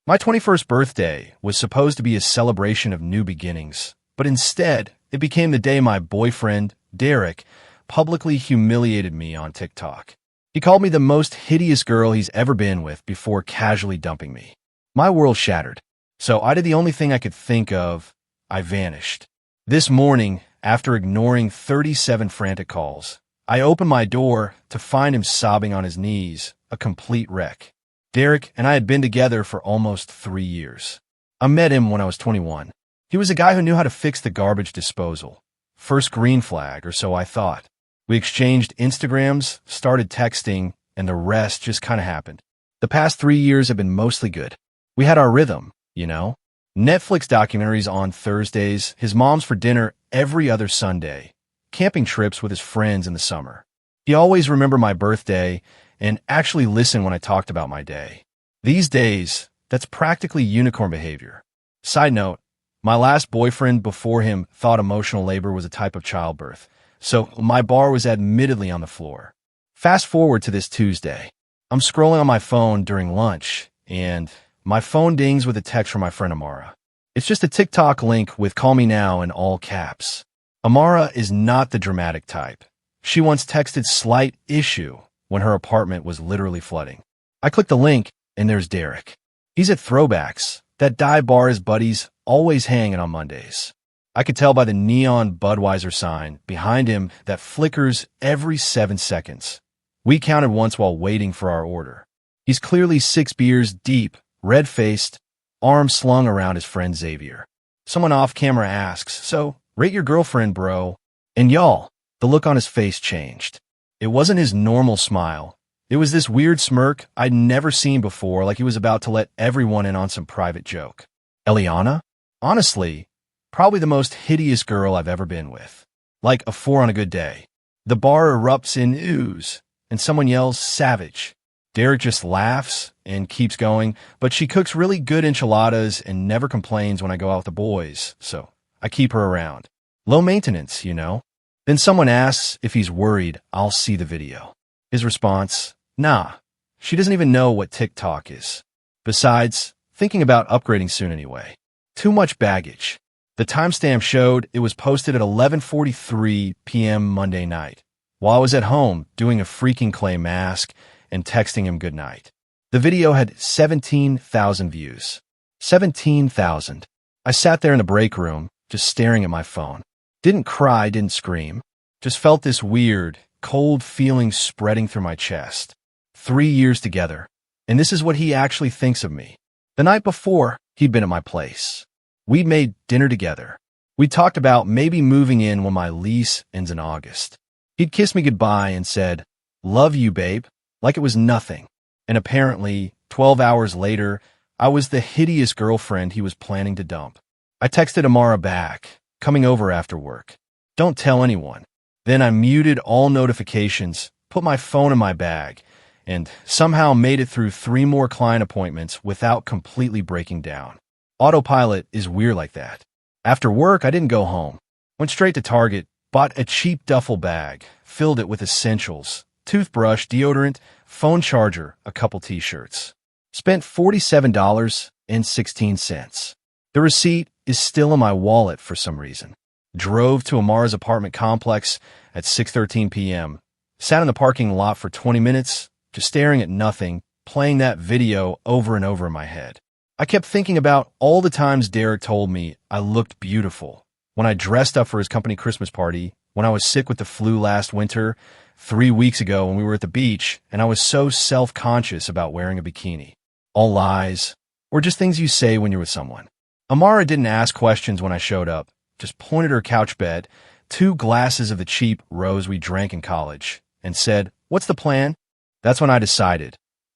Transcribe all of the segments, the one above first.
My 21st birthday was supposed to be a celebration of new beginnings, but instead, it became the day my boyfriend, Derek, publicly humiliated me on TikTok. He called me the most hideous girl he's ever been with before casually dumping me. My world shattered. So I did the only thing I could think of. I vanished. This morning, after ignoring 37 frantic calls, I opened my door to find him sobbing on his knees, a complete wreck. Derek and I had been together for almost 3 years. I met him when I was 21. He was a guy who knew how to fix the garbage disposal. First green flag, or so I thought. We exchanged Instagrams, started texting, and the rest just kind of happened. The past 3 years have been mostly good. We had our rhythm, you know? Netflix documentaries on Thursdays, his mom's for dinner every other Sunday, camping trips with his friends in the summer. He always remembered my birthday and actually listened when I talked about my day. These days, that's practically unicorn behavior. Side note, my last boyfriend before him thought emotional labor was a type of childbirth, so my bar was admittedly on the floor. Fast forward to this Tuesday. I'm scrolling on my phone during lunch, and my phone dings with a text from my friend Amara. It's just a TikTok link with "Call me now" in all caps. Amara is not the dramatic type. She once texted "slight issue" when her apartment was literally flooding. I click the link, and there's Derek. He's at Throwbacks, that dive bar his buddies always hanging on Mondays. I could tell by the neon Budweiser sign behind him that flickers every 7 seconds. We counted once while waiting for our order. He's clearly 6 beers deep, red-faced, arms slung around his friend Xavier. Someone off camera asks, "So, rate your girlfriend, bro." And y'all, the look on his face changed. It wasn't his normal smile. It was this weird smirk I'd never seen before, like he was about to let everyone in on some private joke. Eliana? Honestly, probably the most hideous girl I've ever been with. Like a 4 on a good day. The bar erupts in ooze, and someone yells, "Savage." Derek just laughs and keeps going, but she cooks really good enchiladas and never complains when I go out with the boys, so I keep her around. Low maintenance, you know? Then someone asks if he's worried I'll see the video. His response, "Nah, she doesn't even know what TikTok is. Besides, thinking about upgrading soon anyway. Too much baggage." The timestamp showed it was posted at 11:43 p.m. Monday night, while I was at home doing a freaking clay mask and texting him goodnight. The video had 17,000 views. 17,000. I sat there in the break room, just staring at my phone. Didn't cry, didn't scream. Just felt this weird, cold feeling spreading through my chest. 3 years together, and this is what he actually thinks of me. The night before, he'd been at my place. We'd made dinner together. We talked about maybe moving in when my lease ends in August. He'd kissed me goodbye and said, "Love you, babe," like it was nothing. And apparently, 12 hours later, I was the hideous girlfriend he was planning to dump. I texted Amara back, coming over after work. "Don't tell anyone." Then I muted all notifications, put my phone in my bag, and somehow made it through 3 more client appointments without completely breaking down. Autopilot is weird like that. After work, I didn't go home. Went straight to Target, bought a cheap duffel bag, filled it with essentials, toothbrush, deodorant, phone charger, a couple t-shirts. Spent $47.16. The receipt is still in my wallet for some reason. Drove to Amara's apartment complex at 6:13 p.m. Sat in the parking lot for 20 minutes, just staring at nothing, playing that video over and over in my head. I kept thinking about all the times Derek told me I looked beautiful. When I dressed up for his company Christmas party, when I was sick with the flu last winter, 3 weeks ago when we were at the beach, and I was so self-conscious about wearing a bikini. All lies, or just things you say when you're with someone. Amara didn't ask questions when I showed up, just pointed her couch bed, 2 glasses of the cheap rose we drank in college, and said, "What's the plan?" That's when I decided.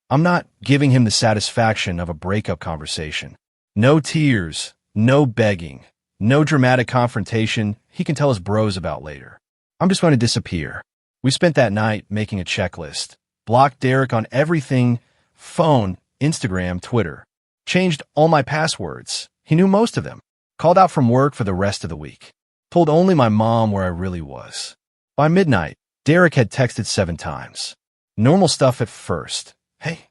I'm not giving him the satisfaction of a breakup conversation. No tears, no begging, no dramatic confrontation he can tell his bros about later. I'm just going to disappear. We spent that night making a checklist. Blocked Derek on everything, phone, Instagram, Twitter. Changed all my passwords. He knew most of them. Called out from work for the rest of the week. Told only my mom where I really was. By midnight, Derek had texted 7 times. Normal stuff at first. "Hey,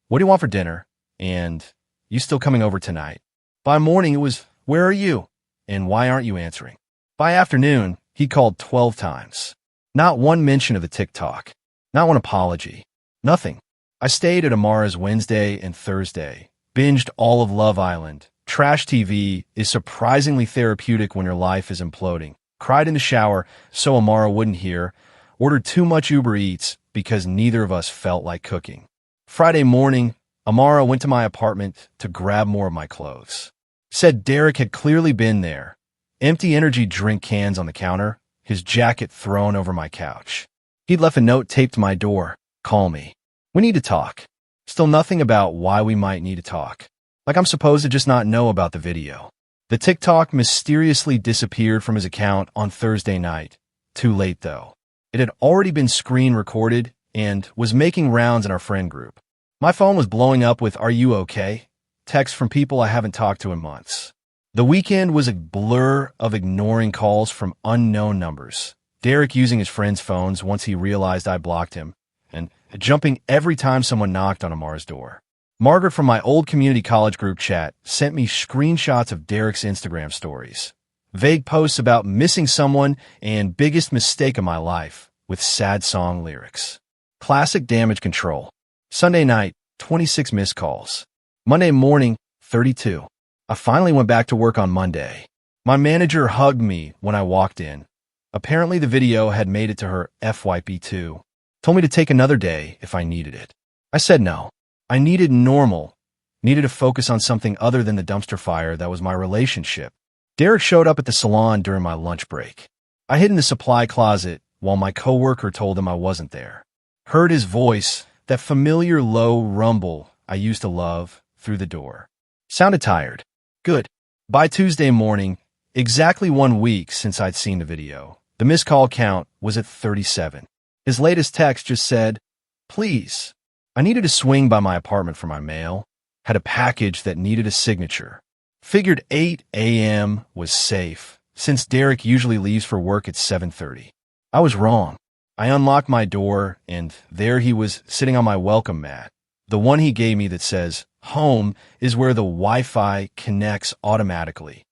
what do you want for dinner?" And, You still coming over tonight? By morning, it was, where are you? And why aren't you answering? By afternoon, he called 12 times. Not one mention of the TikTok. Not one apology. Nothing. I stayed at Amara's Wednesday and Thursday. Binged all of Love Island. Trash TV is surprisingly therapeutic when your life is imploding. Cried in the shower so Amara wouldn't hear. Ordered too much Uber Eats because neither of us felt like cooking. Friday morning, Amara went to my apartment to grab more of my clothes. Said Derek had clearly been there. Empty energy drink cans on the counter, his jacket thrown over my couch. He'd left a note taped to my door. Call me. We need to talk. Still nothing about why we might need to talk. Like I'm supposed to just not know about the video. The TikTok mysteriously disappeared from his account on Thursday night. Too late, though. It had already been screen recorded and was making rounds in our friend group. My phone was blowing up with, "Are you okay?" texts from people I haven't talked to in months. The weekend was a blur of ignoring calls from unknown numbers. Derek using his friends' phones once he realized I blocked him, and jumping every time someone knocked on Amar's door. Margaret from my old community college group chat sent me screenshots of Derek's Instagram stories. Vague posts about missing someone and biggest mistake of my life with sad song lyrics. Classic damage control. Sunday night, 26 missed calls. Monday morning, 32. I finally went back to work on Monday. My manager hugged me when I walked in. Apparently the video had made it to her FYP too. Told me to take another day if I needed it. I said no. I needed normal. Needed to focus on something other than the dumpster fire that was my relationship. Derek showed up at the salon during my lunch break. I hid in the supply closet while my coworker told him I wasn't there. Heard his voice, that familiar low rumble I used to love, through the door. Sounded tired. Good. By Tuesday morning, exactly 1 week since I'd seen the video, the missed call count was at 37. His latest text just said, "Please." I needed to swing by my apartment for my mail. Had a package that needed a signature. Figured 8 a.m. was safe, since Derek usually leaves for work at 7:30. I was wrong. I unlocked my door, and there he was sitting on my welcome mat, the one he gave me that says, "Home is where the Wi-Fi connects automatically."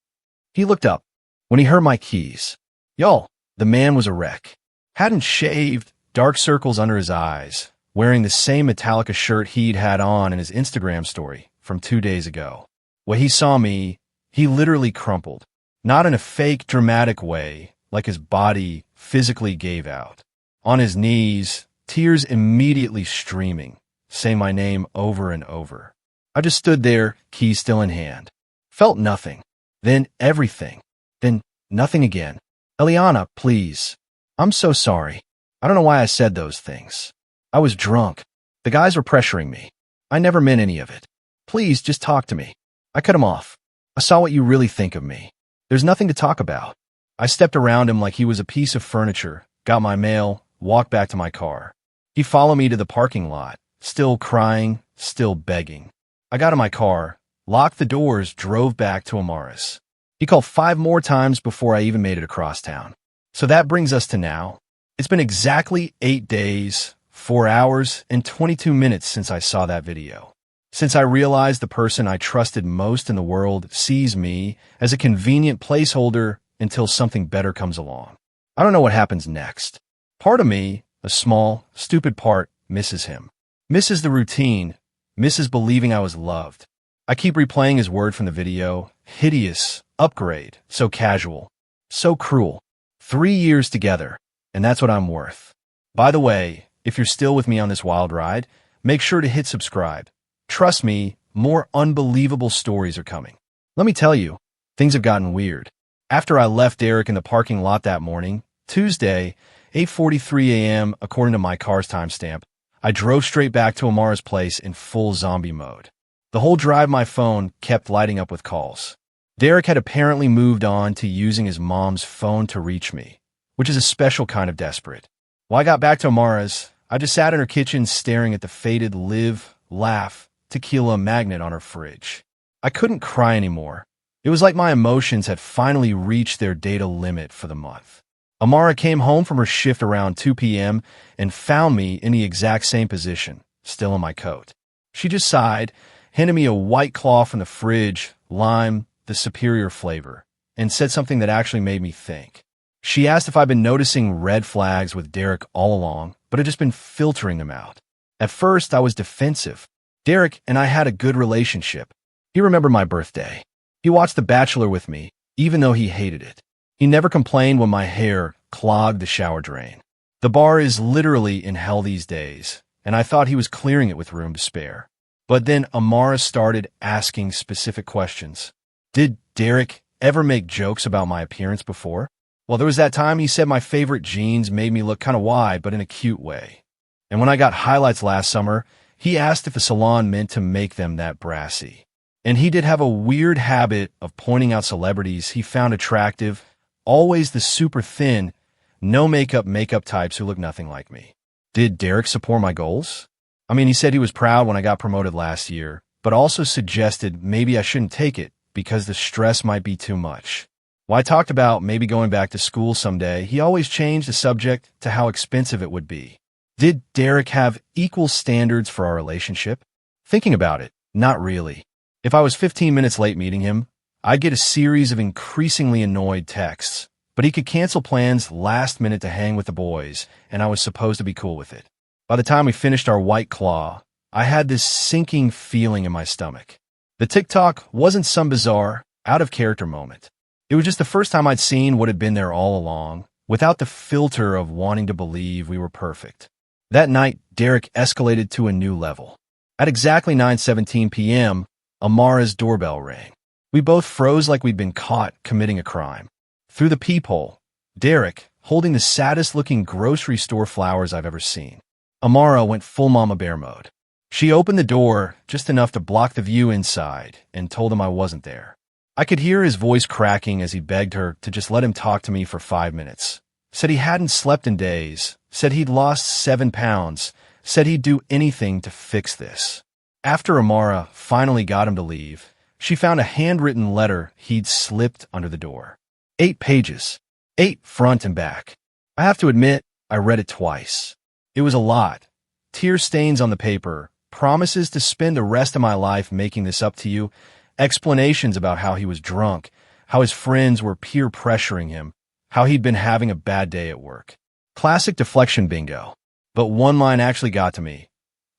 He looked up when he heard my keys. Y'all, the man was a wreck. Hadn't shaved, dark circles under his eyes, wearing the same Metallica shirt he'd had on in his Instagram story from 2 days ago. When he saw me, he literally crumpled. Not in a fake, dramatic way, like his body physically gave out. On his knees, tears immediately streaming, saying my name over and over. I just stood there, keys still in hand. Felt nothing. Then everything. Then nothing again. "Eliana, please. I'm so sorry. I don't know why I said those things. I was drunk. The guys were pressuring me. I never meant any of it. Please just talk to me." I cut him off. "I saw what you really think of me. There's nothing to talk about." I stepped around him like he was a piece of furniture, got my mail, walked back to my car. He followed me to the parking lot, still crying, still begging. I got in my car, locked the doors, drove back to Amara's. He called 5 more times before I even made it across town. So that brings us to now. It's been exactly 8 days, 4 hours, and 22 minutes since I saw that video. Since I realized the person I trusted most in the world sees me as a convenient placeholder until something better comes along. I don't know what happens next. Part of me, a small, stupid part, misses him. Misses the routine. Misses believing I was loved. I keep replaying his word from the video. Hideous. Upgrade. So casual. So cruel. 3 years together. And that's what I'm worth. By the way, if you're still with me on this wild ride, make sure to hit subscribe. Trust me, more unbelievable stories are coming. Let me tell you, things have gotten weird. After I left Derek in the parking lot that morning, Tuesday, 8:43 a.m. according to my car's timestamp, I drove straight back to Amara's place in full zombie mode. The whole drive my phone kept lighting up with calls. Derek had apparently moved on to using his mom's phone to reach me, which is a special kind of desperate. When I got back to Amara's, I just sat in her kitchen staring at the faded Live, Laugh, Tequila magnet on her fridge. I couldn't cry anymore. It was like my emotions had finally reached their data limit for the month. Amara came home from her shift around 2 p.m. and found me in the exact same position, still in my coat. She just sighed, handed me a White Claw from the fridge, lime, the superior flavor, and said something that actually made me think. She asked if I'd been noticing red flags with Derek all along, but had just been filtering them out. At first, I was defensive. Derek and I had a good relationship. He remembered my birthday. He watched The Bachelor with me, even though he hated it. He never complained when my hair clogged the shower drain. The bar is literally in hell these days, and I thought he was clearing it with room to spare. But then Amara started asking specific questions. Did Derek ever make jokes about my appearance before? Well, there was that time he said my favorite jeans made me look kind of wide, but in a cute way. And when I got highlights last summer, he asked if a salon meant to make them that brassy. And he did have a weird habit of pointing out celebrities he found attractive, always the super thin, no makeup types who look nothing like me. Did Derek support my goals? I mean, he said he was proud when I got promoted last year, but also suggested maybe I shouldn't take it because the stress might be too much. When I talked about maybe going back to school someday, he always changed the subject to how expensive it would be. Did Derek have equal standards for our relationship? Thinking about it, not really. If I was 15 minutes late meeting him, I'd get a series of increasingly annoyed texts, but he could cancel plans last minute to hang with the boys, and I was supposed to be cool with it. By the time we finished our White Claw, I had this sinking feeling in my stomach. The TikTok wasn't some bizarre, out-of-character moment. It was just the first time I'd seen what had been there all along, without the filter of wanting to believe we were perfect. That night, Derek escalated to a new level. At exactly 9:17 p.m., Amara's doorbell rang. We both froze like we'd been caught committing a crime. Through the peephole, Derek, holding the saddest-looking grocery store flowers I've ever seen. Amara went full mama bear mode. She opened the door just enough to block the view inside and told him I wasn't there. I could hear his voice cracking as he begged her to just let him talk to me for 5 minutes. Said he hadn't slept in days, said he'd lost 7 pounds, said he'd do anything to fix this. After Amara finally got him to leave, she found a handwritten letter he'd slipped under the door. 8 pages, 8 front and back. I have to admit, I read it twice. It was a lot. Tear stains on the paper, promises to spend the rest of my life making this up to you, explanations about how he was drunk, how his friends were peer pressuring him, how he'd been having a bad day at work. Classic deflection bingo. But one line actually got to me.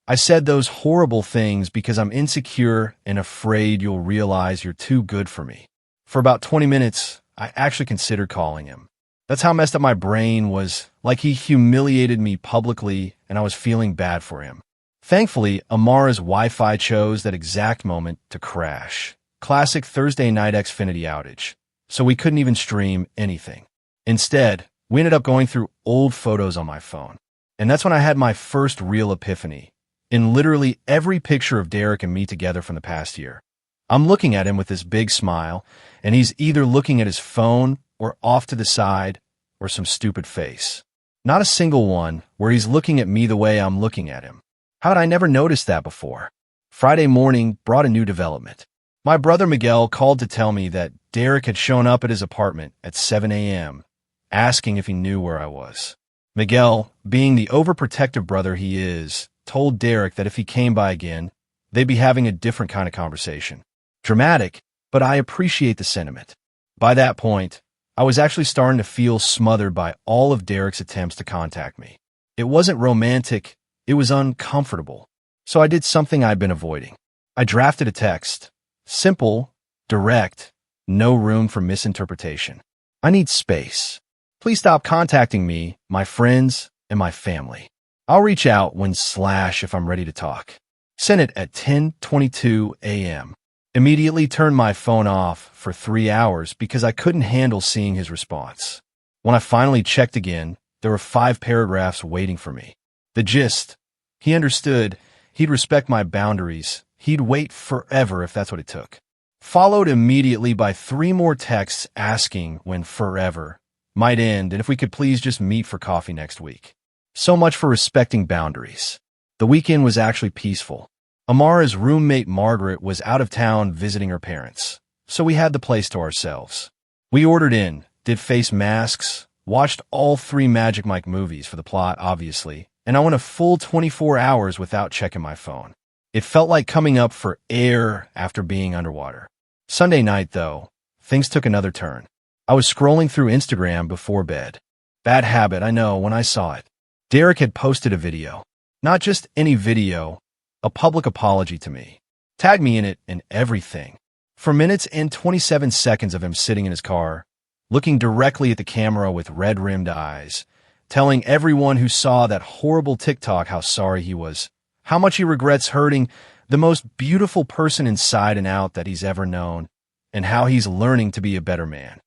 I said those horrible things because I'm insecure and afraid you'll realize you're too good for me. For about 20 minutes, I actually considered calling him. That's how messed up my brain was, like he humiliated me publicly and I was feeling bad for him. Thankfully, Amara's Wi-Fi chose that exact moment to crash. Classic Thursday night Xfinity outage. So we couldn't even stream anything. Instead, we ended up going through old photos on my phone. And that's when I had my first real epiphany. In literally every picture of Derek and me together from the past year, I'm looking at him with this big smile, and he's either looking at his phone or off to the side or some stupid face. Not a single one where he's looking at me the way I'm looking at him. How had I never noticed that before? Friday morning brought a new development. My brother Miguel called to tell me that Derek had shown up at his apartment at 7 a.m., asking if he knew where I was. Miguel, being the overprotective brother he is, told Derek that if he came by again, they'd be having a different kind of conversation. Dramatic, but I appreciate the sentiment. By that point, I was actually starting to feel smothered by all of Derek's attempts to contact me. It wasn't romantic, it was uncomfortable. So I did something I'd been avoiding. I drafted a text. Simple, direct, no room for misinterpretation. I need space. Please stop contacting me, my friends, and my family. I'll reach out when if I'm ready to talk. Sent it at 10:22 a.m. Immediately turned my phone off for 3 hours because I couldn't handle seeing his response. When I finally checked again, there were 5 paragraphs waiting for me. The gist: he understood, he'd respect my boundaries, he'd wait forever if that's what it took. Followed immediately by 3 more texts asking when forever might end and if we could please just meet for coffee next week. So much for respecting boundaries. The weekend was actually peaceful. Amara's roommate Margaret was out of town visiting her parents, so we had the place to ourselves. We ordered in, did face masks, watched all 3 Magic Mike movies for the plot, obviously, and I went a full 24 hours without checking my phone. It felt like coming up for air after being underwater. Sunday night, though, things took another turn. I was scrolling through Instagram before bed. Bad habit, I know, when I saw it. Derek had posted a video. Not just any video, a public apology to me. Tagged me in it and everything. For minutes and 27 seconds of him sitting in his car, looking directly at the camera with red-rimmed eyes, telling everyone who saw that horrible TikTok how sorry he was, how much he regrets hurting the most beautiful person inside and out that he's ever known, and how he's learning to be a better man.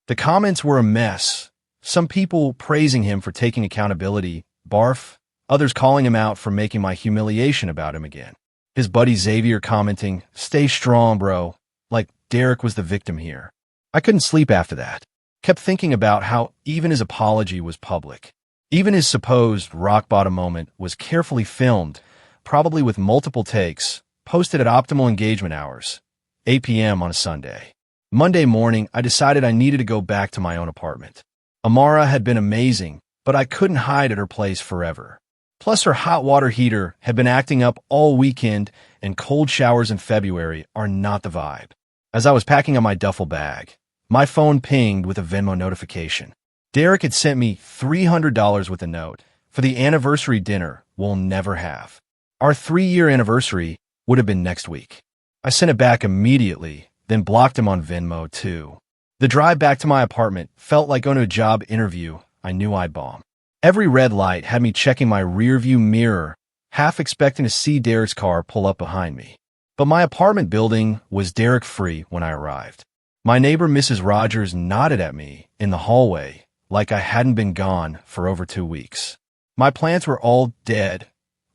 The comments were a mess. Some people praising him for taking accountability, barf, others calling him out for making my humiliation about him again. His buddy Xavier commenting, "Stay strong, bro," like Derek was the victim here. I couldn't sleep after that. Kept thinking about how even his apology was public. Even his supposed rock-bottom moment was carefully filmed, probably with multiple takes, posted at optimal engagement hours, 8 p.m. on a Sunday. Monday morning, I decided I needed to go back to my own apartment. Amara had been amazing, but I couldn't hide at her place forever. Plus, her hot water heater had been acting up all weekend, and cold showers in February are not the vibe. As I was packing up my duffel bag, my phone pinged with a Venmo notification. Derek had sent me $300 with a note for the anniversary dinner we'll never have. Our 3-year anniversary would have been next week. I sent it back immediately, then blocked him on Venmo too. The drive back to my apartment felt like going to a job interview I knew I'd bomb. Every red light had me checking my rearview mirror, half expecting to see Derek's car pull up behind me. But my apartment building was Derek-free when I arrived. My neighbor, Mrs. Rogers, nodded at me in the hallway like I hadn't been gone for over 2 weeks. My plants were all dead.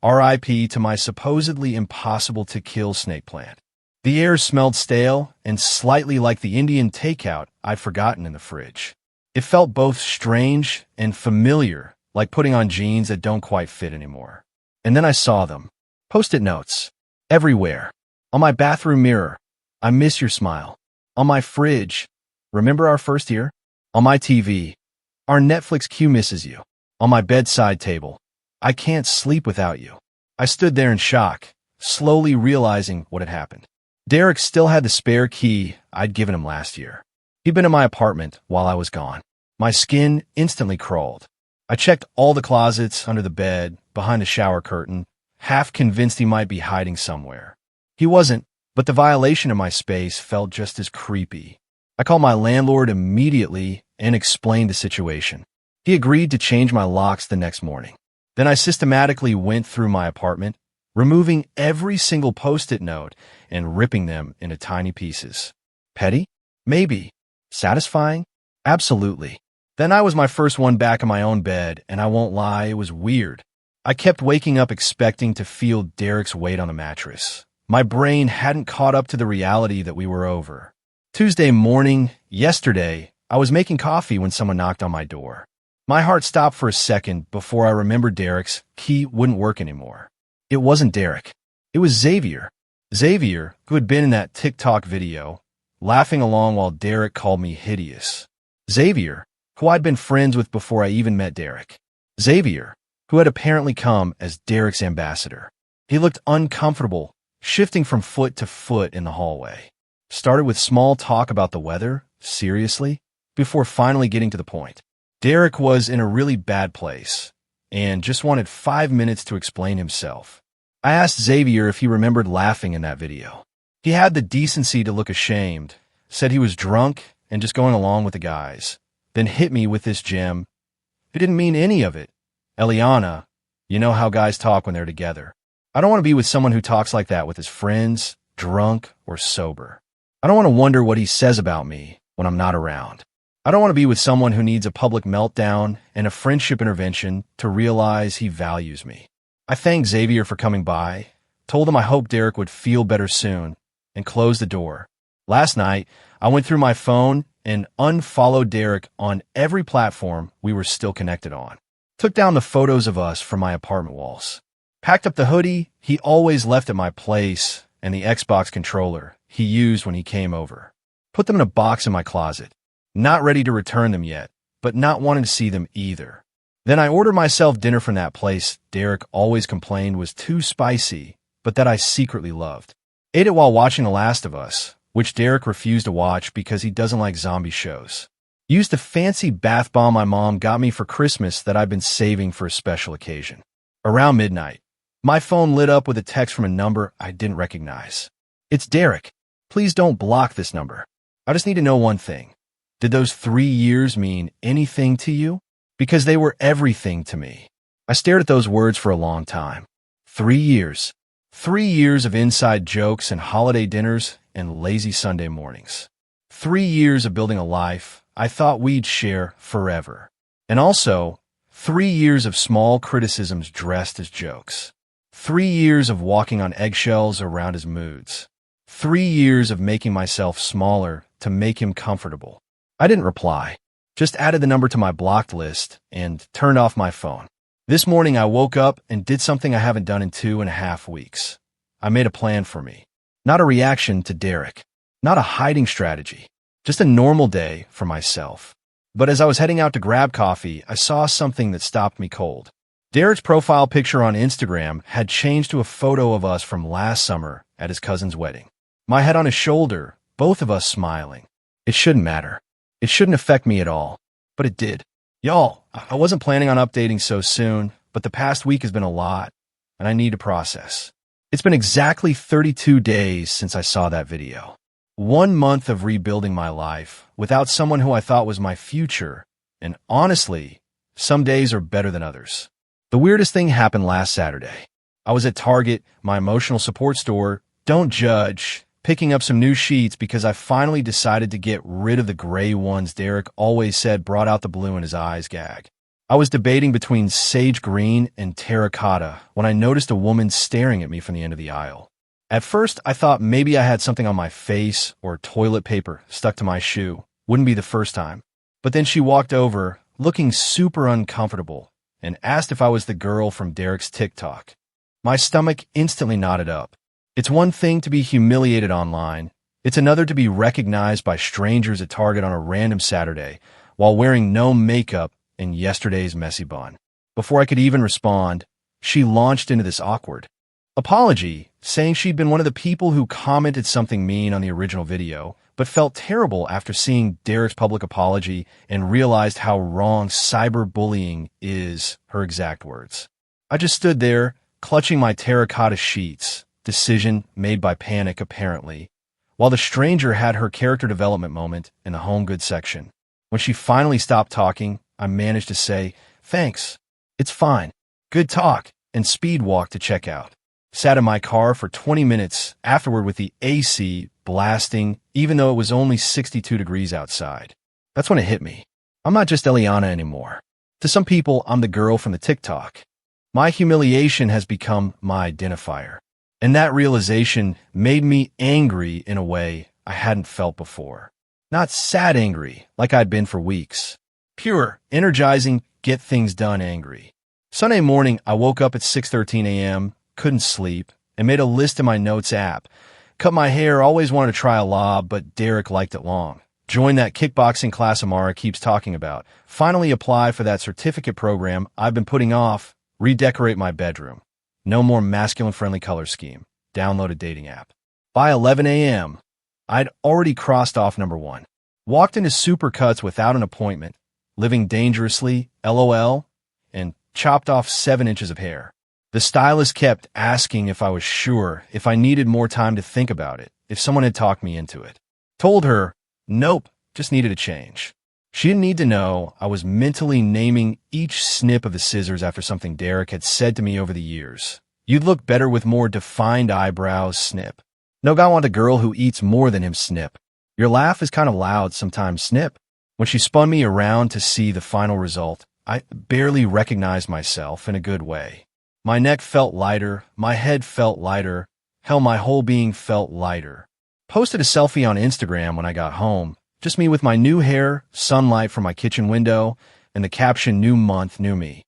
R.I.P. to my supposedly impossible-to-kill snake plant. The air smelled stale and slightly like the Indian takeout I'd forgotten in the fridge. It felt both strange and familiar, like putting on jeans that don't quite fit anymore. And then I saw them. Post-it notes. Everywhere. On my bathroom mirror. "I miss your smile." On my fridge. "Remember our first year?" On my TV. "Our Netflix queue misses you." On my bedside table. "I can't sleep without you." I stood there in shock, slowly realizing what had happened. Derek still had the spare key I'd given him last year. He'd been in my apartment while I was gone. My skin instantly crawled. I checked all the closets, under the bed, behind the shower curtain, half convinced he might be hiding somewhere. He wasn't, but the violation of my space felt just as creepy. I called my landlord immediately and explained the situation. He agreed to change my locks the next morning. Then I systematically went through my apartment, removing every single post-it note and ripping them into tiny pieces. Petty? Maybe. Satisfying? Absolutely. Then I was my first one back in my own bed, and I won't lie, it was weird. I kept waking up expecting to feel Derek's weight on the mattress. My brain hadn't caught up to the reality that we were over. Tuesday morning, yesterday, I was making coffee when someone knocked on my door. My heart stopped for a second before I remembered Derek's key wouldn't work anymore. It wasn't Derek. It was Xavier. Xavier, who had been in that TikTok video, laughing along while Derek called me hideous. Xavier, who I'd been friends with before I even met Derek. Xavier, who had apparently come as Derek's ambassador. He looked uncomfortable, shifting from foot to foot in the hallway. Started with small talk about the weather, seriously, before finally getting to the point. Derek was in a really bad place, and just wanted 5 minutes to explain himself. I asked Xavier if he remembered laughing in that video. He had the decency to look ashamed, said he was drunk and just going along with the guys, then hit me with this gem. He didn't mean any of it. "Eliana, you know how guys talk when they're together. I don't want to be with someone who talks like that with his friends, drunk or sober. I don't want to wonder what he says about me when I'm not around. I don't want to be with someone who needs a public meltdown and a friendship intervention to realize he values me." I thanked Xavier for coming by, told him I hoped Derek would feel better soon, and closed the door. Last night, I went through my phone and unfollowed Derek on every platform we were still connected on. Took down the photos of us from my apartment walls. Packed up the hoodie he always left at my place and the Xbox controller he used when he came over. Put them in a box in my closet. Not ready to return them yet, but not wanting to see them either. Then I ordered myself dinner from that place Derek always complained was too spicy but that I secretly loved. Ate it while watching The Last of Us, which Derek refused to watch because he doesn't like zombie shows. Used the fancy bath bomb my mom got me for Christmas that I've been saving for a special occasion. Around midnight, my phone lit up with a text from a number I didn't recognize. "It's Derek. Please don't block this number. I just need to know one thing. Did those 3 years mean anything to you?" Because they were everything to me. I stared at those words for a long time. 3 years. 3 years of inside jokes and holiday dinners and lazy Sunday mornings. 3 years of building a life I thought we'd share forever. And also, 3 years of small criticisms dressed as jokes. 3 years of walking on eggshells around his moods. 3 years of making myself smaller to make him comfortable. I didn't reply, just added the number to my blocked list and turned off my phone. This morning I woke up and did something I haven't done in 2.5 weeks. I made a plan for me. Not a reaction to Derek. Not a hiding strategy. Just a normal day for myself. But as I was heading out to grab coffee, I saw something that stopped me cold. Derek's profile picture on Instagram had changed to a photo of us from last summer at his cousin's wedding. My head on his shoulder, both of us smiling. It shouldn't matter. It shouldn't affect me at all. But it did. Y'all, I wasn't planning on updating so soon, but the past week has been a lot, and I need to process. It's been exactly 32 days since I saw that video. 1 month of rebuilding my life without someone who I thought was my future, and honestly, some days are better than others. The weirdest thing happened last Saturday. I was at Target, my emotional support store, don't judge, picking up some new sheets because I finally decided to get rid of the gray ones Derek always said brought out the blue in his eyes gag. I was debating between sage green and terracotta when I noticed a woman staring at me from the end of the aisle. At first, I thought maybe I had something on my face or toilet paper stuck to my shoe. Wouldn't be the first time. But then she walked over, looking super uncomfortable, and asked if I was the girl from Derek's TikTok. My stomach instantly knotted up. It's one thing to be humiliated online. It's another to be recognized by strangers at Target on a random Saturday while wearing no makeup and yesterday's messy bun. Before I could even respond, she launched into this awkward apology, saying she'd been one of the people who commented something mean on the original video, but felt terrible after seeing Derek's public apology and realized how wrong cyberbullying is, her exact words. I just stood there, clutching my terracotta sheets, decision made by panic apparently, while the stranger had her character development moment in the home goods section. When she finally stopped talking, I managed to say, "Thanks. It's fine. Good talk," and speed walked to checkout. Sat in my car for 20 minutes afterward with the AC blasting, even though it was only 62 degrees outside. That's when it hit me. I'm not just Eliana anymore. To some people, I'm the girl from the TikTok. My humiliation has become my identifier. And that realization made me angry in a way I hadn't felt before. Not sad angry, like I'd been for weeks. Pure, energizing, get things done angry. Sunday morning, I woke up at 6:13 a.m., couldn't sleep, and made a list in my notes app. Cut my hair, always wanted to try a lob, but Derek liked it long. Join that kickboxing class Amara keeps talking about. Finally apply for that certificate program I've been putting off. Redecorate my bedroom. No more masculine-friendly color scheme. Download a dating app. By 11 a.m., I'd already crossed off number 1. Walked into Supercuts without an appointment, living dangerously, LOL, and chopped off 7 inches of hair. The stylist kept asking if I was sure, if I needed more time to think about it, if someone had talked me into it. Told her, nope, just needed a change. She didn't need to know I was mentally naming each snip of the scissors after something Derek had said to me over the years. You'd look better with more defined eyebrows, snip. No guy wants a girl who eats more than him, snip. Your laugh is kind of loud sometimes, snip. When she spun me around to see the final result, I barely recognized myself in a good way. My neck felt lighter, my head felt lighter, hell, my whole being felt lighter. Posted a selfie on Instagram when I got home, just me with my new hair, sunlight from my kitchen window, and the caption, "New month, new me."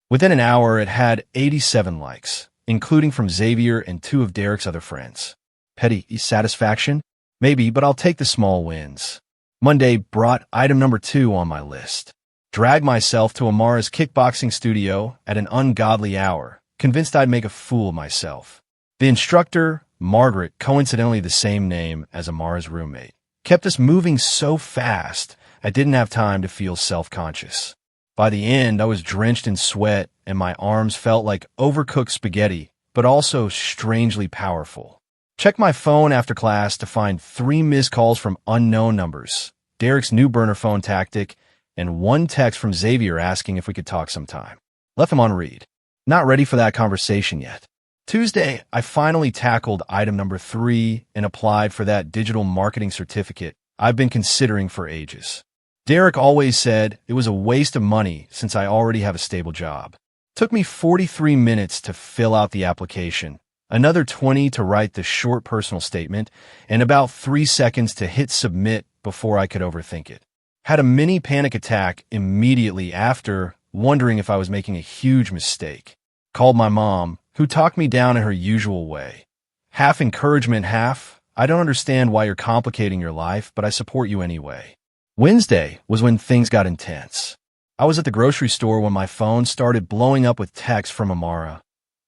Within an hour, it had 87 likes, including from Xavier and 2 of Derek's other friends. Petty satisfaction? Maybe, but I'll take the small wins. Monday brought item number 2 on my list. Dragged myself to Amara's kickboxing studio at an ungodly hour, convinced I'd make a fool of myself. The instructor, Margaret, coincidentally the same name as Amara's roommate, kept us moving so fast I didn't have time to feel self-conscious. By the end, I was drenched in sweat and my arms felt like overcooked spaghetti, but also strangely powerful. Checked my phone after class to find 3 missed calls from unknown numbers, Derek's new burner phone tactic, and 1 text from Xavier asking if we could talk sometime. Left him on read. Not ready for that conversation yet. Tuesday, I finally tackled item number 3 and applied for that digital marketing certificate I've been considering for ages. Derek always said it was a waste of money since I already have a stable job. Took me 43 minutes to fill out the application, another 20 to write the short personal statement, and about 3 seconds to hit submit before I could overthink it. Had a mini panic attack immediately after, wondering if I was making a huge mistake. Called my mom, who talked me down in her usual way. Half encouragement, half, I don't understand why you're complicating your life, but I support you anyway. Wednesday was when things got intense. I was at the grocery store when my phone started blowing up with texts from Amara.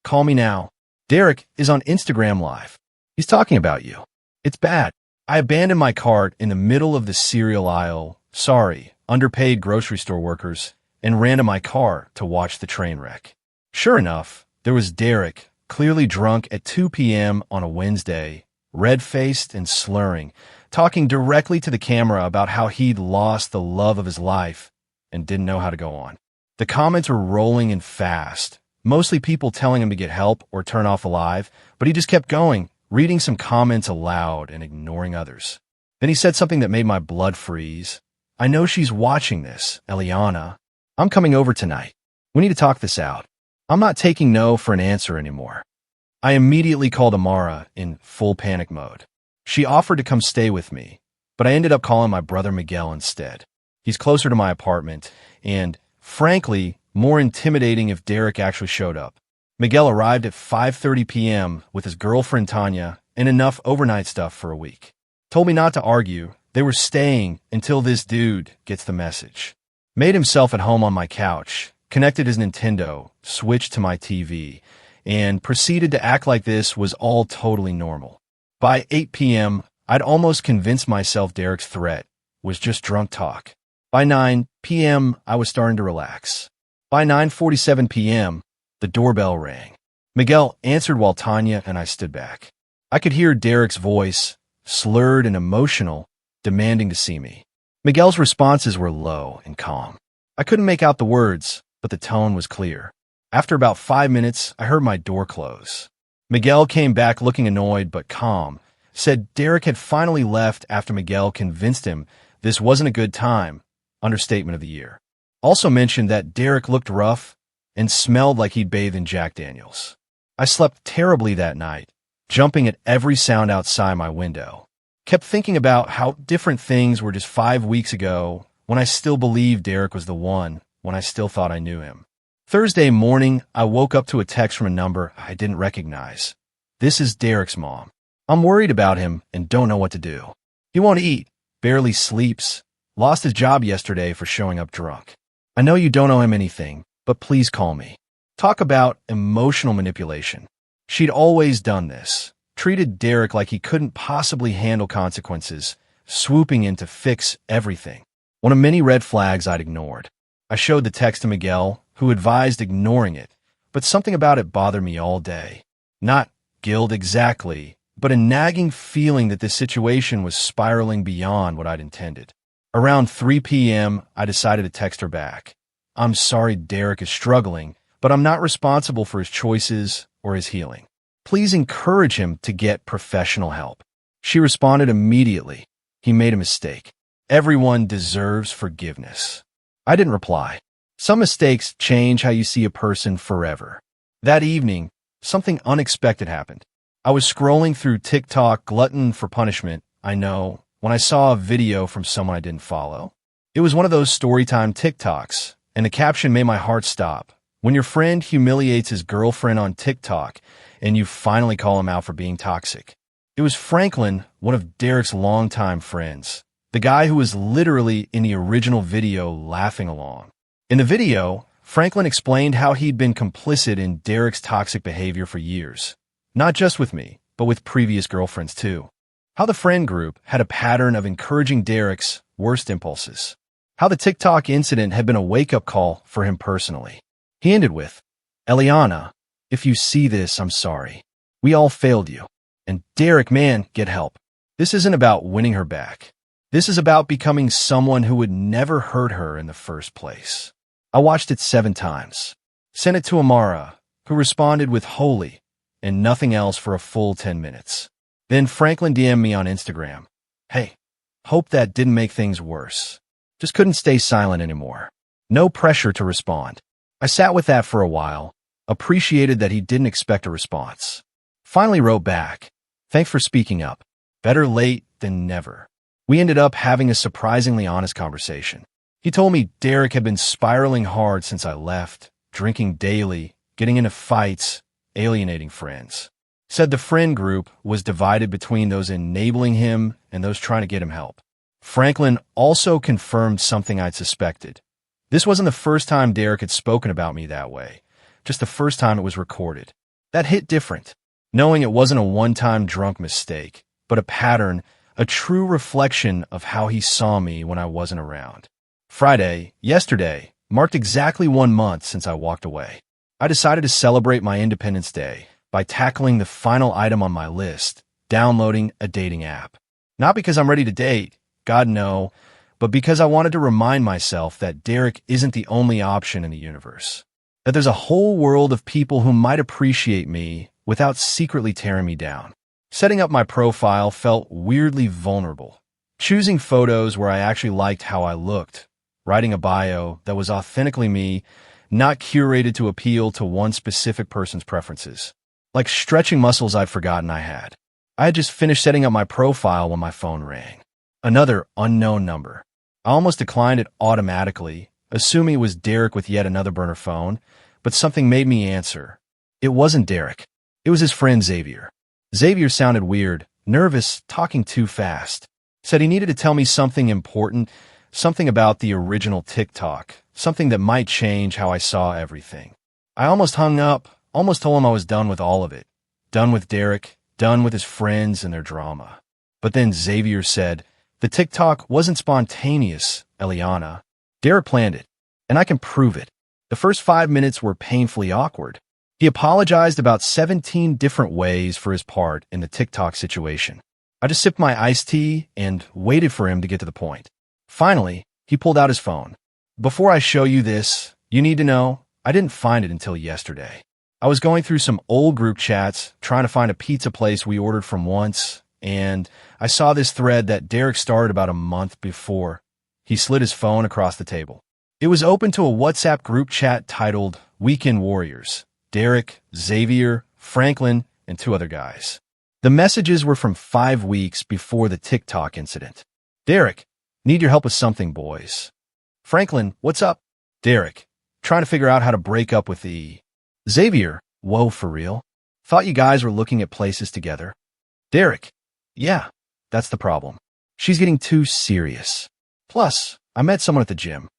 Call me now. Derek is on Instagram Live. He's talking about you. It's bad. I abandoned my cart in the middle of the cereal aisle, sorry, underpaid grocery store workers, and ran to my car to watch the train wreck. Sure enough, there was Derek, clearly drunk at 2 p.m. on a Wednesday, red-faced and slurring, talking directly to the camera about how he'd lost the love of his life and didn't know how to go on. The comments were rolling in fast, mostly people telling him to get help or turn off the live, but he just kept going, reading some comments aloud and ignoring others. Then he said something that made my blood freeze. I know she's watching this, Eliana. I'm coming over tonight. We need to talk this out. I'm not taking no for an answer anymore. I immediately called Amara in full panic mode. She offered to come stay with me, but I ended up calling my brother Miguel instead. He's closer to my apartment and, frankly, more intimidating if Derek actually showed up. Miguel arrived at 5:30 p.m. with his girlfriend Tanya and enough overnight stuff for a week. Told me not to argue. They were staying until this dude gets the message. Made himself at home on my couch, connected his Nintendo, switched to my TV, and proceeded to act like this was all totally normal. By 8 p.m., I'd almost convinced myself Derek's threat was just drunk talk. By 9 p.m., I was starting to relax. By 9:47 p.m., the doorbell rang. Miguel answered while Tanya and I stood back. I could hear Derek's voice, slurred and emotional, demanding to see me. Miguel's responses were low and calm. I couldn't make out the words, but the tone was clear. After about 5 minutes, I heard my door close. Miguel came back looking annoyed but calm, said Derek had finally left after Miguel convinced him this wasn't a good time, understatement of the year. Also mentioned that Derek looked rough and smelled like he'd bathed in Jack Daniels. I slept terribly that night, jumping at every sound outside my window. Kept thinking about how different things were just 5 weeks ago when I still believed Derek was the one, when I still thought I knew him. Thursday morning, I woke up to a text from a number I didn't recognize. This is Derek's mom. I'm worried about him and don't know what to do. He won't eat, barely sleeps, lost his job yesterday for showing up drunk. I know you don't owe him anything, but please call me. Talk about emotional manipulation. She'd always done this, treated Derek like he couldn't possibly handle consequences, swooping in to fix everything. One of many red flags I'd ignored. I showed the text to Miguel, who advised ignoring it, but something about it bothered me all day. Not guilt exactly, but a nagging feeling that this situation was spiraling beyond what I'd intended. Around 3 p.m., I decided to text her back. I'm sorry Derek is struggling, but I'm not responsible for his choices or his healing. Please encourage him to get professional help. She responded immediately. He made a mistake. Everyone deserves forgiveness. I didn't reply. Some mistakes change how you see a person forever. That evening, something unexpected happened. I was scrolling through TikTok, glutton for punishment, I know, when I saw a video from someone I didn't follow. It was one of those storytime TikToks, and the caption made my heart stop. When your friend humiliates his girlfriend on TikTok, and you finally call him out for being toxic. It was Franklin, one of Derek's longtime friends, the guy who was literally in the original video laughing along. In the video, Franklin explained how he'd been complicit in Derek's toxic behavior for years. Not just with me, but with previous girlfriends too. How the friend group had a pattern of encouraging Derek's worst impulses. How the TikTok incident had been a wake-up call for him personally. He ended with, "Eliana, if you see this, I'm sorry. We all failed you. And Derek, man, get help. This isn't about winning her back. This is about becoming someone who would never hurt her in the first place." I watched it 7 times. Sent it to Amara, who responded with "holy" and nothing else for a full 10 minutes. Then Franklin DM'd me on Instagram. "Hey, hope that didn't make things worse. Just couldn't stay silent anymore." No pressure to respond. I sat with that for a while, appreciated that he didn't expect a response. Finally wrote back, "Thanks for speaking up. Better late than never." We ended up having a surprisingly honest conversation. He told me Derek had been spiraling hard since I left, drinking daily, getting into fights, alienating friends. Said the friend group was divided between those enabling him and those trying to get him help. Franklin also confirmed something I'd suspected. This wasn't the first time Derek had spoken about me that way, just the first time it was recorded. That hit different, knowing it wasn't a one-time drunk mistake, but a pattern, a true reflection of how he saw me when I wasn't around. Friday, yesterday, marked exactly 1 month since I walked away. I decided to celebrate my Independence Day by tackling the final item on my list, downloading a dating app. Not because I'm ready to date, God no, but because I wanted to remind myself that Derek isn't the only option in the universe. That there's a whole world of people who might appreciate me without secretly tearing me down. Setting up my profile felt weirdly vulnerable. Choosing photos where I actually liked how I looked. Writing a bio that was authentically me, not curated to appeal to one specific person's preferences. Like stretching muscles I'd forgotten I had. I had just finished setting up my profile when my phone rang. Another unknown number. I almost declined it automatically, assuming it was Derek with yet another burner phone, but something made me answer. It wasn't Derek. It was his friend Xavier. Xavier sounded weird, nervous, talking too fast. Said he needed to tell me something important, something about the original TikTok, something that might change how I saw everything. I almost hung up, almost told him I was done with all of it. Done with Derek, done with his friends and their drama. But then Xavier said, "The TikTok wasn't spontaneous, Eliana. Derek planned it, and I can prove it." The first 5 minutes were painfully awkward. He apologized about 17 different ways for his part in the TikTok situation. I just sipped my iced tea and waited for him to get to the point. Finally, he pulled out his phone. "Before I show you this, you need to know, I didn't find it until yesterday. I was going through some old group chats, trying to find a pizza place we ordered from once, and I saw this thread that Derek started about a month before." He slid his phone across the table. It was open to a WhatsApp group chat titled Weekend Warriors. Derek, Xavier, Franklin, and 2 other guys. The messages were from 5 weeks before the TikTok incident. "Derek, need your help with something, boys." Franklin, "What's up?" Derek, "Trying to figure out how to break up with the..." Xavier, "Whoa, for real? Thought you guys were looking at places together." Derek, "Yeah, that's the problem. She's getting too serious. Plus, I met someone at the gym."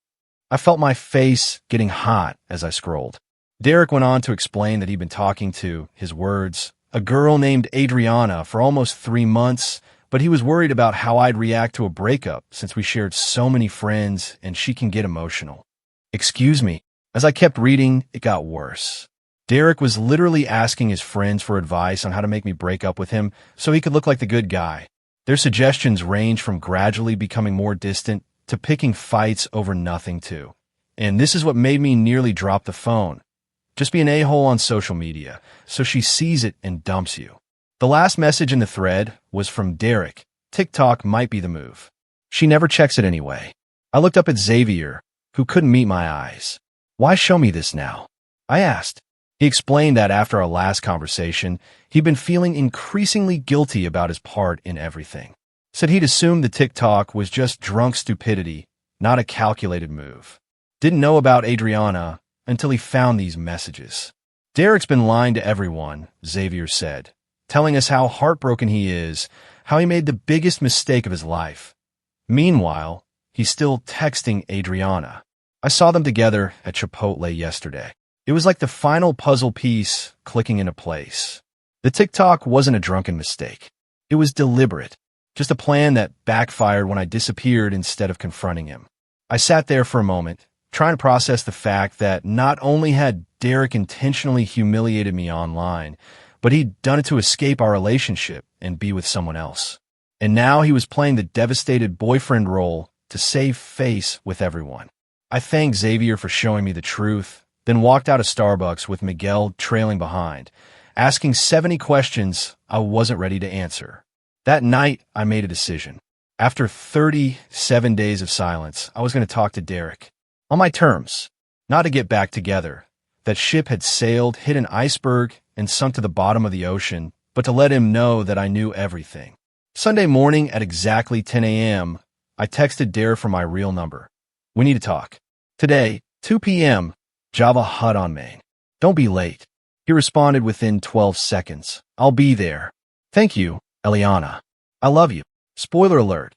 I felt my face getting hot as I scrolled. Derek went on to explain that he'd been talking to, his words, a girl named Adriana for almost 3 months, but he was worried about how I'd react to a breakup since we shared so many friends and she can get emotional. Excuse me. As I kept reading, it got worse. Derek was literally asking his friends for advice on how to make me break up with him so he could look like the good guy. Their suggestions ranged from gradually becoming more distant to picking fights over nothing too. And this is what made me nearly drop the phone. Just be an a-hole on social media, so she sees it and dumps you. The last message in the thread was from Derek. TikTok might be the move. She never checks it anyway. I looked up at Xavier, who couldn't meet my eyes. "Why show me this now?" I asked. He explained that after our last conversation, he'd been feeling increasingly guilty about his part in everything. Said he'd assumed the TikTok was just drunk stupidity, not a calculated move. Didn't know about Adriana until he found these messages. "Derek's been lying to everyone," Xavier said, telling us how heartbroken he is, how he made the biggest mistake of his life. Meanwhile, he's still texting Adriana. I saw them together at Chipotle yesterday. It was like the final puzzle piece clicking into place. The TikTok wasn't a drunken mistake. It was deliberate, just a plan that backfired when I disappeared instead of confronting him. I sat there for a moment, trying to process the fact that not only had Derek intentionally humiliated me online, but he'd done it to escape our relationship and be with someone else. And now he was playing the devastated boyfriend role to save face with everyone. I thanked Xavier for showing me the truth, then walked out of Starbucks with Miguel trailing behind, asking 70 questions I wasn't ready to answer. That night, I made a decision. After 37 days of silence, I was going to talk to Derek. On my terms, not to get back together. That ship had sailed, hit an iceberg, and sunk to the bottom of the ocean, but to let him know that I knew everything. Sunday morning at exactly 10 a.m., I texted Derek from my real number. We need to talk. Today, 2 p.m., Java Hut on Main. Don't be late. He responded within 12 seconds. I'll be there. Thank you, Eliana. I love you. Spoiler alert.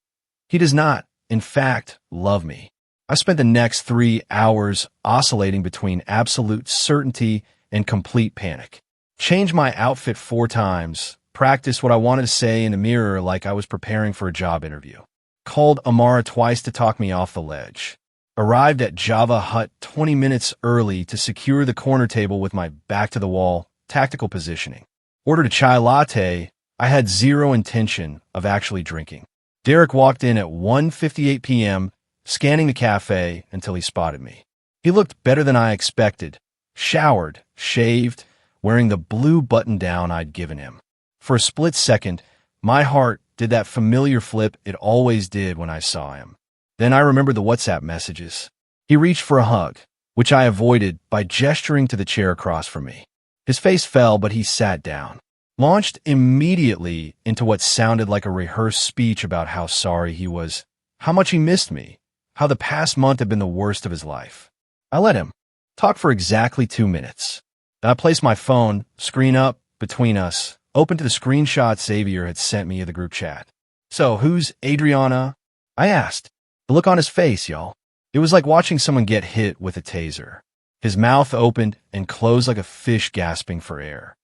He does not, in fact, love me. I spent the next 3 hours oscillating between absolute certainty and complete panic. Changed my outfit 4 times, practiced what I wanted to say in the mirror like I was preparing for a job interview. Called Amara twice to talk me off the ledge. Arrived at Java Hut 20 minutes early to secure the corner table with my back to the wall, tactical positioning. Ordered a chai latte. I had zero intention of actually drinking. Derek walked in at 1:58 p.m., scanning the cafe until he spotted me. He looked better than I expected. Showered, shaved, wearing the blue button-down I'd given him. For a split second, my heart did that familiar flip it always did when I saw him. Then I remembered the WhatsApp messages. He reached for a hug, which I avoided by gesturing to the chair across from me. His face fell, but he sat down. Launched immediately into what sounded like a rehearsed speech about how sorry he was, how much he missed me, how the past month had been the worst of his life. I let him talk for exactly 2 minutes. Then I placed my phone, screen up, between us, open to the screenshot Xavier had sent me of the group chat. So, who's Adriana? I asked. The look on his face, y'all. It was like watching someone get hit with a taser. His mouth opened and closed like a fish gasping for air.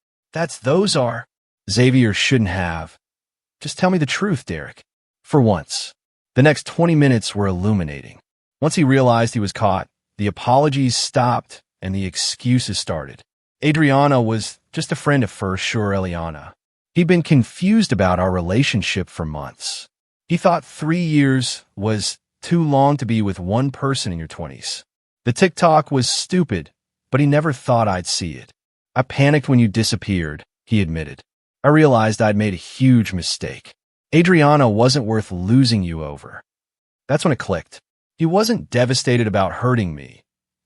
Those are. Xavier shouldn't have. Just tell me the truth, Derek. For once. The next 20 minutes were illuminating. Once he realized he was caught, the apologies stopped and the excuses started. Adriana was just a friend at first, sure, Eliana. He'd been confused about our relationship for months. He thought 3 years was too long to be with one person in your 20s. The TikTok was stupid, but he never thought I'd see it. I panicked when you disappeared, he admitted. I realized I'd made a huge mistake. Adriana wasn't worth losing you over. That's when it clicked. He wasn't devastated about hurting me.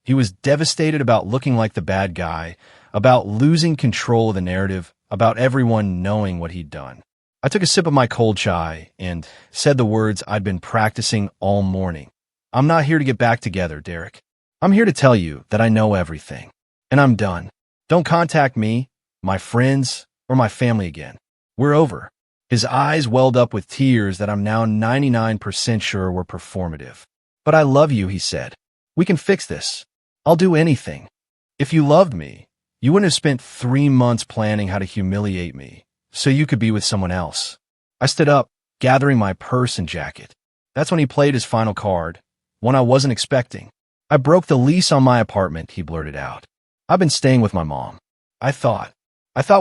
He was devastated about looking like the bad guy, about losing control of the narrative, about everyone knowing what he'd done. I took a sip of my cold chai and said the words I'd been practicing all morning. I'm not here to get back together, Derek. I'm here to tell you that I know everything. And I'm done. Don't contact me, my friends, or my family again. We're over. His eyes welled up with tears that I'm now 99% sure were performative. But I love you, he said. We can fix this. I'll do anything. If you loved me, you wouldn't have spent 3 months planning how to humiliate me, so you could be with someone else. I stood up, gathering my purse and jacket. That's when he played his final card, one I wasn't expecting. I broke the lease on my apartment, he blurted out. I've been staying with my mom. I thought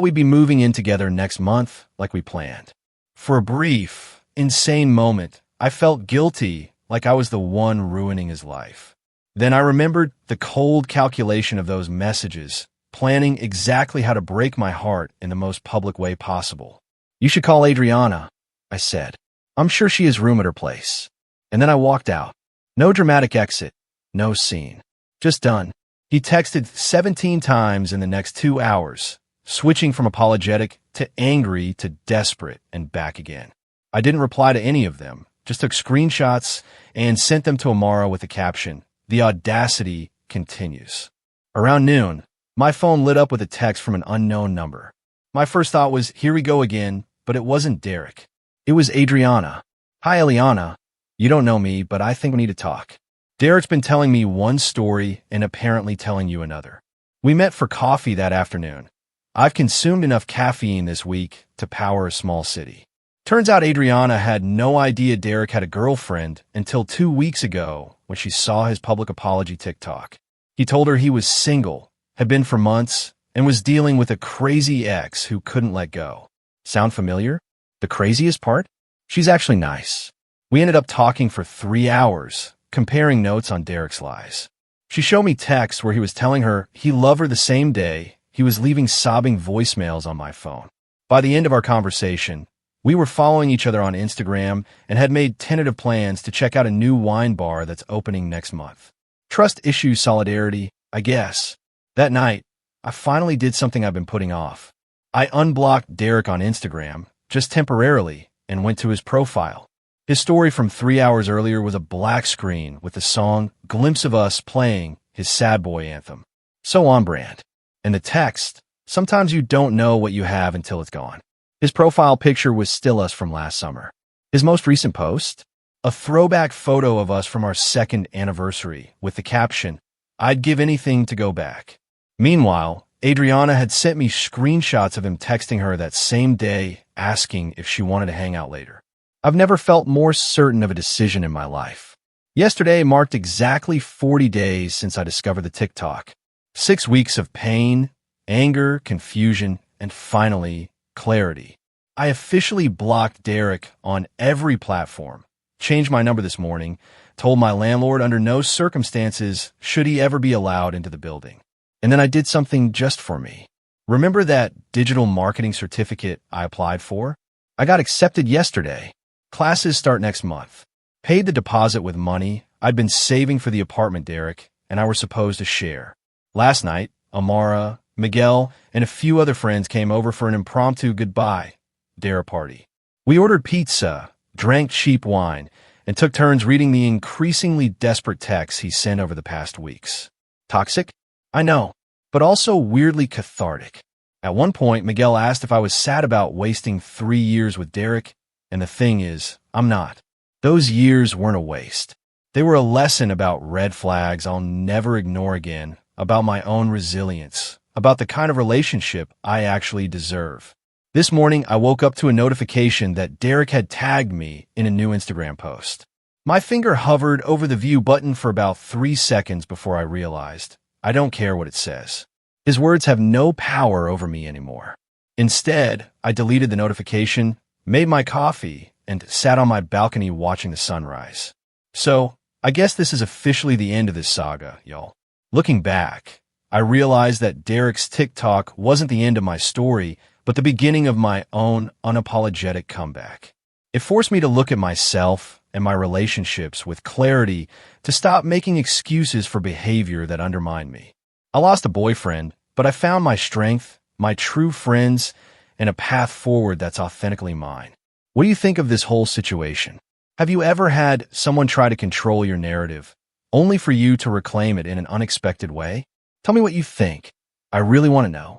we'd be moving in together next month, like we planned. For a brief, insane moment, I felt guilty, like I was the one ruining his life. Then I remembered the cold calculation of those messages, planning exactly how to break my heart in the most public way possible. You should call Adriana, I said. I'm sure she has room at her place. And then I walked out. No dramatic exit, no scene. Just done. He texted 17 times in the next 2 hours, switching from apologetic to angry to desperate and back again. I didn't reply to any of them, just took screenshots and sent them to Amara with the caption, "The audacity continues." Around noon, my phone lit up with a text from an unknown number. My first thought was, here we go again, but it wasn't Derek. It was Adriana. Hi, Eliana. You don't know me, but I think we need to talk. Derek's been telling me one story and apparently telling you another. We met for coffee that afternoon. I've consumed enough caffeine this week to power a small city. Turns out Adriana had no idea Derek had a girlfriend until 2 weeks ago when she saw his public apology TikTok. He told her he was single, had been for months, and was dealing with a crazy ex who couldn't let go. Sound familiar? The craziest part? She's actually nice. We ended up talking for 3 hours, comparing notes on Derek's lies. She showed me texts where he was telling her he loved her the same day he was leaving sobbing voicemails on my phone. By the end of our conversation, we were following each other on Instagram and had made tentative plans to check out a new wine bar that's opening next month. Trust issue solidarity, I guess. That night, I finally did something I've been putting off. I unblocked Derek on Instagram, just temporarily, and went to his profile. His story from 3 hours earlier was a black screen with the song Glimpse of Us playing his sad boy anthem. So on brand. And the text, sometimes you don't know what you have until it's gone. His profile picture was still us from last summer. His most recent post? A throwback photo of us from our second anniversary with the caption, "I'd give anything to go back." Meanwhile, Adriana had sent me screenshots of him texting her that same day asking if she wanted to hang out later. I've never felt more certain of a decision in my life. Yesterday marked exactly 40 days since I discovered the TikTok. 6 weeks of pain, anger, confusion, and finally, clarity. I officially blocked Derek on every platform, changed my number this morning, told my landlord under no circumstances should he ever be allowed into the building. And then I did something just for me. Remember that digital marketing certificate I applied for? I got accepted yesterday. Classes start next month. Paid the deposit with money I'd been saving for the apartment Derek and I were supposed to share. Last night, Amara, Miguel, and a few other friends came over for an impromptu goodbye dinner party. We ordered pizza, drank cheap wine, and took turns reading the increasingly desperate texts he sent over the past weeks. Toxic? I know, but also weirdly cathartic. At one point, Miguel asked if I was sad about wasting 3 years with Derek, and the thing is, I'm not. Those years weren't a waste. They were a lesson about red flags I'll never ignore again, about my own resilience, about the kind of relationship I actually deserve. This morning, I woke up to a notification that Derek had tagged me in a new Instagram post. My finger hovered over the view button for about 3 seconds before I realized, I don't care what it says. His words have no power over me anymore. Instead, I deleted the notification, made my coffee, and sat on my balcony watching the sunrise. So, I guess this is officially the end of this saga, y'all. Looking back, I realized that Derek's TikTok wasn't the end of my story, but the beginning of my own unapologetic comeback. It forced me to look at myself and my relationships with clarity, to stop making excuses for behavior that undermined me. I lost a boyfriend, but I found my strength, my true friends, and a path forward that's authentically mine. What do you think of this whole situation? Have you ever had someone try to control your narrative, only for you to reclaim it in an unexpected way? Tell me what you think. I really want to know.